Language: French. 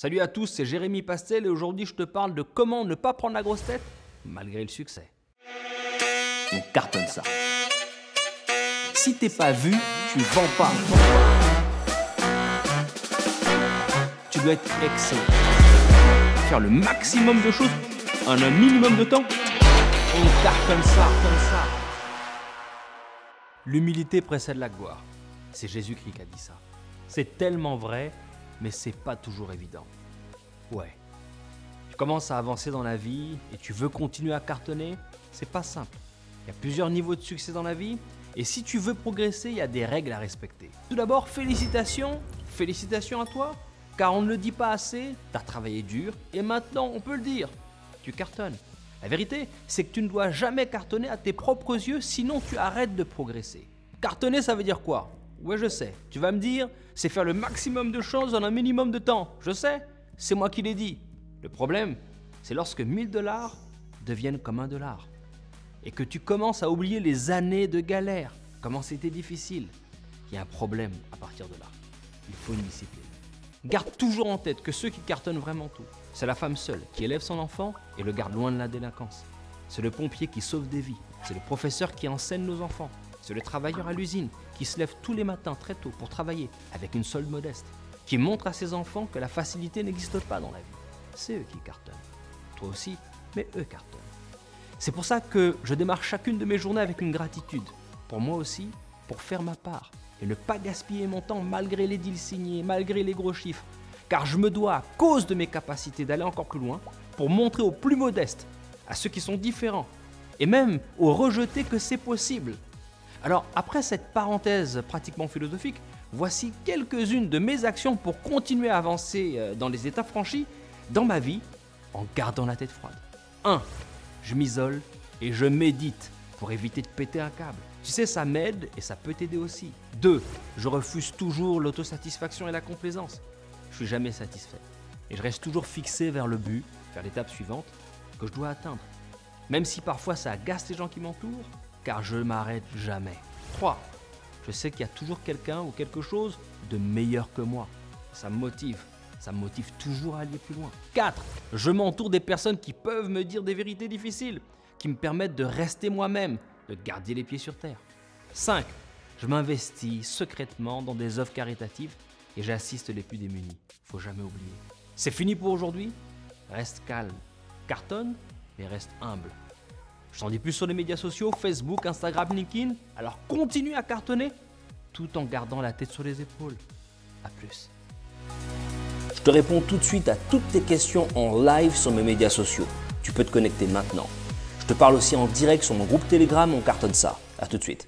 Salut à tous, c'est Jérémy Pastel et aujourd'hui je te parle de comment ne pas prendre la grosse tête malgré le succès. On cartonne ça. Si t'es pas vu, tu vends pas. Tu dois être excellent. Faire le maximum de choses en un minimum de temps. On cartonne ça, comme ça. L'humilité précède la gloire. C'est Jésus-Christ qui a dit ça. C'est tellement vrai, mais c'est pas toujours évident. Ouais. Tu commences à avancer dans la vie et tu veux continuer à cartonner, c'est pas simple. Il y a plusieurs niveaux de succès dans la vie et si tu veux progresser, il y a des règles à respecter. Tout d'abord, félicitations à toi, car on ne le dit pas assez, tu as travaillé dur et maintenant on peut le dire, tu cartonnes. La vérité, c'est que tu ne dois jamais cartonner à tes propres yeux, sinon tu arrêtes de progresser. Cartonner, ça veut dire quoi? Ouais, je sais. Tu vas me dire, c'est faire le maximum de choses en un minimum de temps. Je sais, c'est moi qui l'ai dit. Le problème, c'est lorsque 1000 $ deviennent comme $1 et que tu commences à oublier les années de galère, comment c'était difficile. Il y a un problème à partir de là. Il faut une discipline. Garde toujours en tête que ceux qui cartonnent vraiment tout, c'est la femme seule qui élève son enfant et le garde loin de la délinquance. C'est le pompier qui sauve des vies. C'est le professeur qui enseigne nos enfants. C'est le travailleur à l'usine qui se lève tous les matins très tôt pour travailler avec une solde modeste, qui montre à ses enfants que la facilité n'existe pas dans la vie. C'est eux qui cartonnent. Toi aussi, mais eux cartonnent. C'est pour ça que je démarre chacune de mes journées avec une gratitude. Pour moi aussi, pour faire ma part et ne pas gaspiller mon temps malgré les deals signés, malgré les gros chiffres. Car je me dois, à cause de mes capacités, d'aller encore plus loin pour montrer aux plus modestes, à ceux qui sont différents et même aux rejetés que c'est possible. Alors, après cette parenthèse pratiquement philosophique, voici quelques-unes de mes actions pour continuer à avancer dans les étapes franchies dans ma vie en gardant la tête froide. 1. Je m'isole et je médite pour éviter de péter un câble. Tu sais, ça m'aide et ça peut t'aider aussi. 2. Je refuse toujours l'autosatisfaction et la complaisance. Je suis jamais satisfait et je reste toujours fixé vers le but, vers l'étape suivante que je dois atteindre. Même si parfois ça agace les gens qui m'entourent, car je ne m'arrête jamais. 3. Je sais qu'il y a toujours quelqu'un ou quelque chose de meilleur que moi. Ça me motive toujours à aller plus loin. 4. Je m'entoure des personnes qui peuvent me dire des vérités difficiles, qui me permettent de rester moi-même, de garder les pieds sur terre. 5. Je m'investis secrètement dans des œuvres caritatives et j'assiste les plus démunis. Faut jamais oublier. C'est fini pour aujourd'hui. Reste calme. Cartonne, mais reste humble. Je t'en dis plus sur les médias sociaux, Facebook, Instagram, LinkedIn. Alors continue à cartonner tout en gardant la tête sur les épaules. A plus. Je te réponds tout de suite à toutes tes questions en live sur mes médias sociaux. Tu peux te connecter maintenant. Je te parle aussi en direct sur mon groupe Telegram, on cartonne ça. À tout de suite.